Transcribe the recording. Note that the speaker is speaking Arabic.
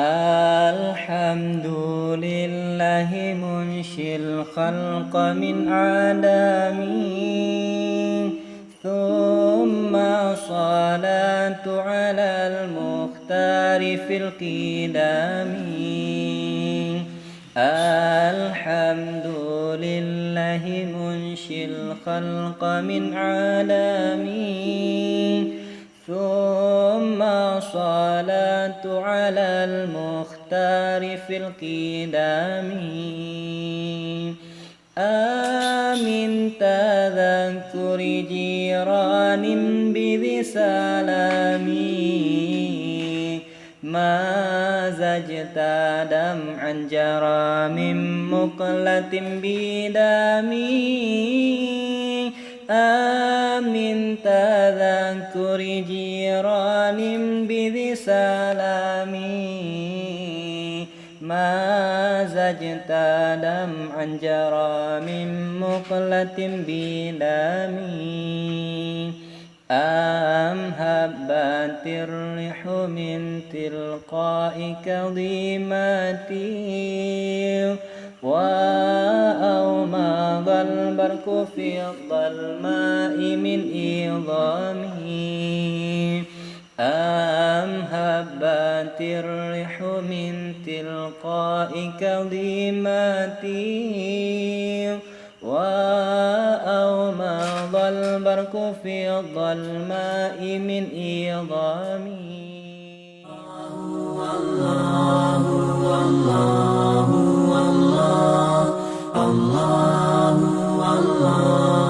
الحمد لله منشي الخلق من عدم ثم صلاة على المختار في القدم الحمد لله منشي الخلق من عدم ثم صلاة على المختار في القدم آمن تذكر جيران بذي سلامي ما زجت دمعا جرى من مقلة بدمي آمن تذكر جيران بذي سلامي ما زجت دمعا جرى من مقلة بدمي أم هبت الريح من تلقاء كظيمتي وأومض البرق في الظلماء من إظامه أم هبت الريح من تلقاء كظيمتي وأومض البرق في الظلماء من إظامه الله الله الله الله الله